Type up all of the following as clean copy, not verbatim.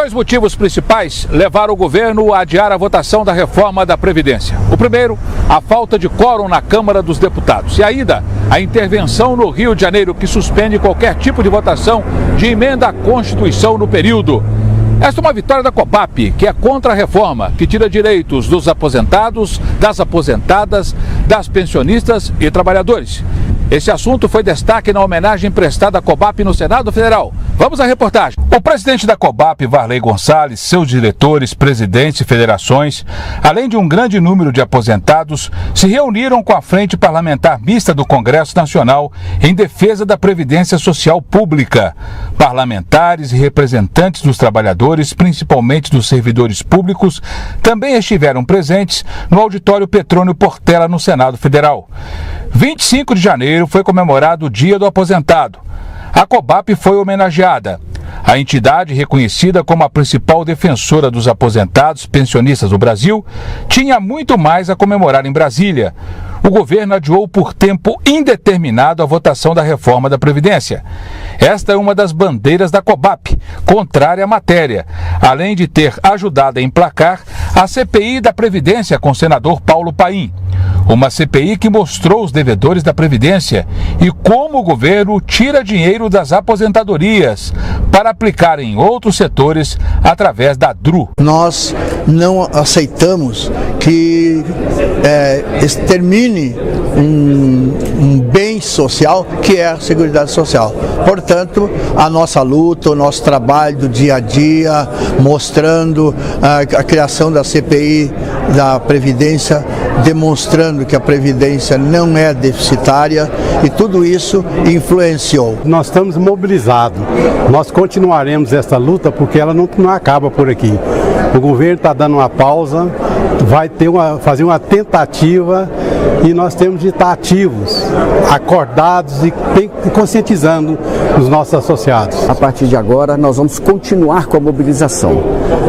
Dois motivos principais levaram o governo a adiar a votação da reforma da Previdência. O primeiro, a falta de quórum na Câmara dos Deputados. E ainda, a intervenção no Rio de Janeiro, que suspende qualquer tipo de votação de emenda à Constituição no período. Esta é uma vitória da COBAP, que é contra a reforma, que tira direitos dos aposentados, das aposentadas, das pensionistas e trabalhadores. Esse assunto foi destaque na homenagem prestada à COBAP no Senado Federal. Vamos à reportagem. O presidente da COBAP, Varley Gonçalves, seus diretores, presidentes e federações, além de um grande número de aposentados, se reuniram com a Frente Parlamentar Mista do Congresso Nacional em defesa da Previdência Social Pública. Parlamentares e representantes dos trabalhadores, principalmente dos servidores públicos, também estiveram presentes no auditório Petrônio Portela, no Senado Federal. 25 de janeiro foi comemorado o Dia do Aposentado. A COBAP foi homenageada. A entidade, reconhecida como a principal defensora dos aposentados pensionistas do Brasil, tinha muito mais a comemorar em Brasília. O governo adiou por tempo indeterminado a votação da reforma da Previdência. Esta é uma das bandeiras da COBAP, contrária à matéria, além de ter ajudado a emplacar a CPI da Previdência com o senador Paulo Paim. Uma CPI que mostrou os devedores da Previdência e como o governo tira dinheiro das aposentadorias para aplicar em outros setores através da DRU. Nós não aceitamos que extermine um bem social que é a Seguridade Social. Portanto, a nossa luta, o nosso trabalho do dia a dia, mostrando a criação da CPI da Previdência, demonstrando que a Previdência não é deficitária, e tudo isso influenciou. Nós estamos mobilizados, nós continuaremos essa luta porque ela não acaba por aqui. O governo está dando uma pausa, vai fazer uma tentativa e nós temos de estar ativos, acordados e conscientizando os nossos associados. A partir de agora nós vamos continuar com a mobilização,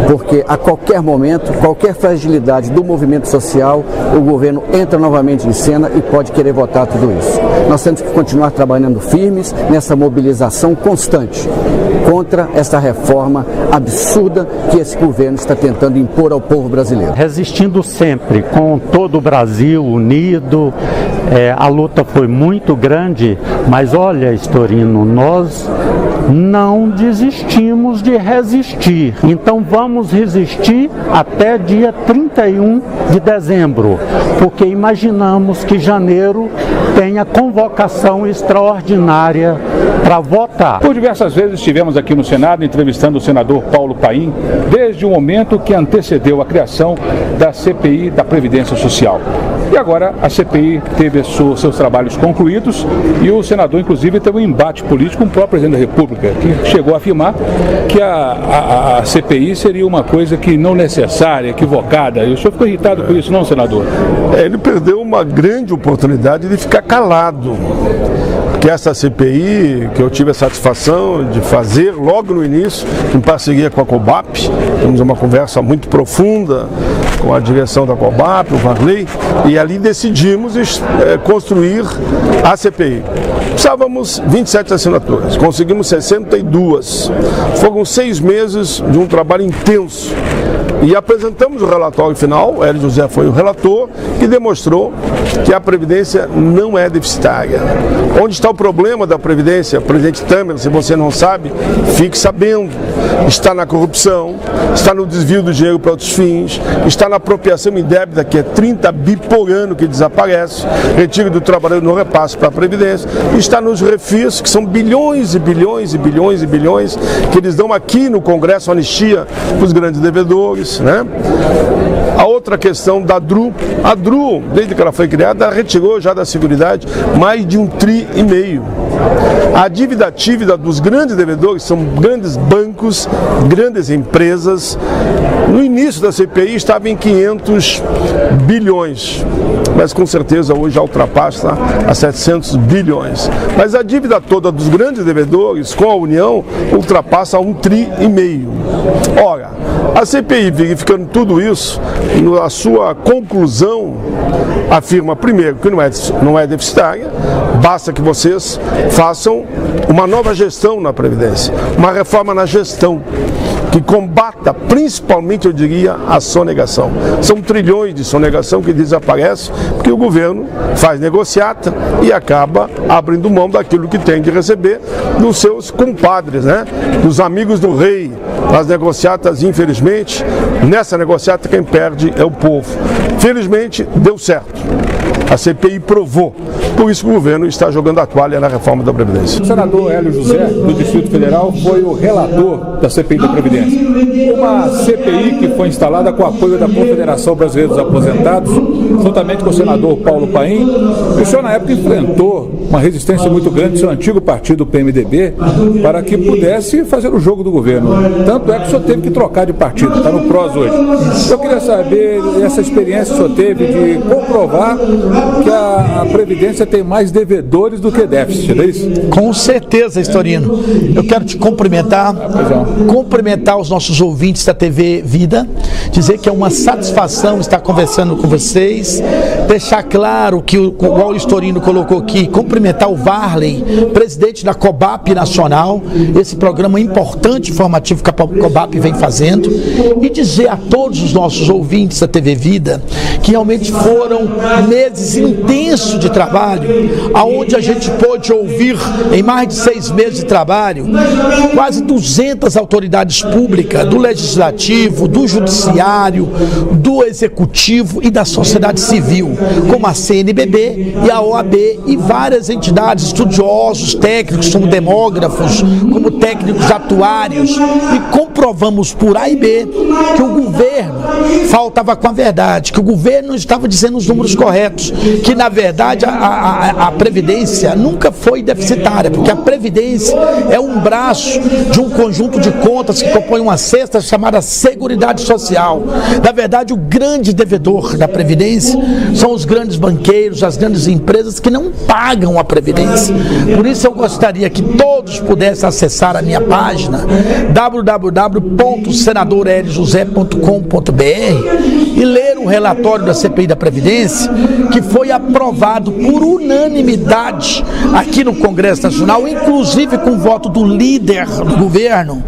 porque a qualquer momento, qualquer fragilidade do movimento social, o governo entra novamente em cena e pode querer votar tudo isso. Nós temos que continuar trabalhando firmes nessa mobilização constante contra essa reforma absurda que esse governo está tentando impor ao povo brasileiro. Resistindo sempre, com todo o Brasil unido, a luta foi muito grande, mas olha, Estorino, nós não desistimos de resistir. Então vamos resistir até dia 31 de dezembro, porque imaginamos que janeiro tenha convocação extraordinária para votar. Por diversas vezes estivemos aqui no Senado entrevistando o senador Paulo Paim, desde o momento que antecedeu a criação da CPI da Previdência Social. E agora a CPI teve seus trabalhos concluídos e o senador, inclusive, teve um embate político com o próprio presidente da República, que chegou a afirmar que a CPI seria uma coisa que não necessária, equivocada. E o senhor ficou irritado com isso, não, senador? Ele perdeu uma grande oportunidade de ficar calado. Que essa CPI, que eu tive a satisfação de fazer logo no início, em parceria com a COBAP, temos uma conversa muito profunda com a direção da COBAP, o Varley, e ali decidimos construir a CPI. Precisávamos 27 assinaturas, conseguimos 62. Foram 6 meses de um trabalho intenso. E apresentamos o relatório final, o Hélio José foi o relator, que demonstrou que a Previdência não é deficitária. Onde está o problema da Previdência? Presidente Temer, se você não sabe, fique sabendo. Está na corrupção, está no desvio do dinheiro para outros fins, está na apropriação indébita, que é 30 bi por ano que desaparece, retiro do trabalhador no repasse para a Previdência, e está nos refis, que são bilhões e bilhões e bilhões e bilhões, que eles dão aqui no Congresso anistia para os grandes devedores, né? A outra questão da DRU, a DRU, desde que ela foi criada, retirou já da Seguridade mais de 1,5 tri. A dívida ativa dos grandes devedores são grandes bancos, grandes empresas. No início da CPI estava em 500 bilhões, mas com certeza hoje já ultrapassa a 700 bilhões. Mas a dívida toda dos grandes devedores com a União ultrapassa 1,5 tri. Ora, a CPI, verificando tudo isso, a sua conclusão afirma, primeiro, que não é deficitária, basta que vocês façam uma nova gestão na Previdência, uma reforma na gestão. que combata principalmente, eu diria, a sonegação. São trilhões de sonegação que desaparecem porque o governo faz negociata e acaba abrindo mão daquilo que tem de receber dos seus compadres, né? Dos amigos do rei. As negociatas, infelizmente, nessa negociata quem perde é o povo. Felizmente, deu certo. A CPI provou. Por isso que o governo está jogando a toalha na reforma da Previdência. O senador Hélio José, do Distrito Federal, foi o relator da CPI da Previdência. Uma CPI que foi instalada com o apoio da Confederação Brasileira dos Aposentados, juntamente com o senador Paulo Paim. O senhor, na época, enfrentou uma resistência muito grande do seu antigo partido, o PMDB, para que pudesse fazer o jogo do governo. Tanto é que o senhor teve que trocar de partido, está no PROS hoje. Eu queria saber essa experiência que o senhor teve de comprovar que a Previdência tem mais devedores do que déficit, não é isso? Com certeza, Estorino. Eu quero te cumprimentar, cumprimentar os nossos ouvintes da TV Vida, dizer que é uma satisfação estar conversando com vocês, deixar claro que, igual o Estorino colocou aqui, cumprimentar o Varley, presidente da COBAP Nacional, esse programa importante informativo que a COBAP vem fazendo, e dizer a todos os nossos ouvintes da TV Vida que realmente foram meses intensos de trabalho, aonde a gente pôde ouvir, em mais de 6 meses de trabalho, quase 200 autoridades públicas, do Legislativo, do Judiciário, do Executivo e da sociedade civil, como a CNBB e a OAB e várias entidades, estudiosos, técnicos, como demógrafos, como técnicos atuários, e comprovamos por A e B que o governo faltava com a verdade, que o governo não estava dizendo os números corretos, que na verdade a Previdência nunca foi deficitária, porque a Previdência é um braço de um conjunto de contas que compõe uma cesta chamada Seguridade Social. Na verdade, o grande devedor da Previdência são os grandes banqueiros, as grandes empresas que não pagam a Previdência. Por isso eu gostaria que todos pudessem acessar a minha página www.senadorheliojosé.com.br e ler o relatório da CPI da Previdência, que foi aprovado por unanimidade aqui no Congresso Nacional, inclusive com o voto do líder do governo,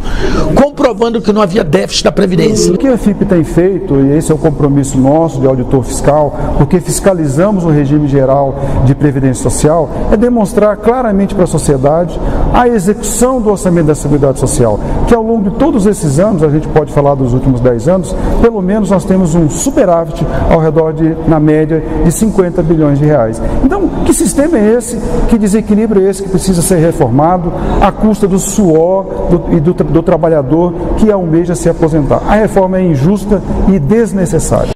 comprovando que não havia déficit da Previdência. O que a FIP tem feito, e esse é o compromisso nosso de auditor fiscal, porque fiscalizamos o regime geral de Previdência Social, é demonstrar claramente para a sociedade a execução do orçamento da Seguridade Social, que ao longo de todos esses anos, a gente pode falar dos últimos 10 anos, pelo menos nós temos um superávit ao redor de, na média, de 50 bilhões de reais. Então, que sistema é esse? Que desequilíbrio é esse que precisa ser reformado à custa do suor do trabalhador que almeja se aposentar? A reforma é injusta e desnecessária.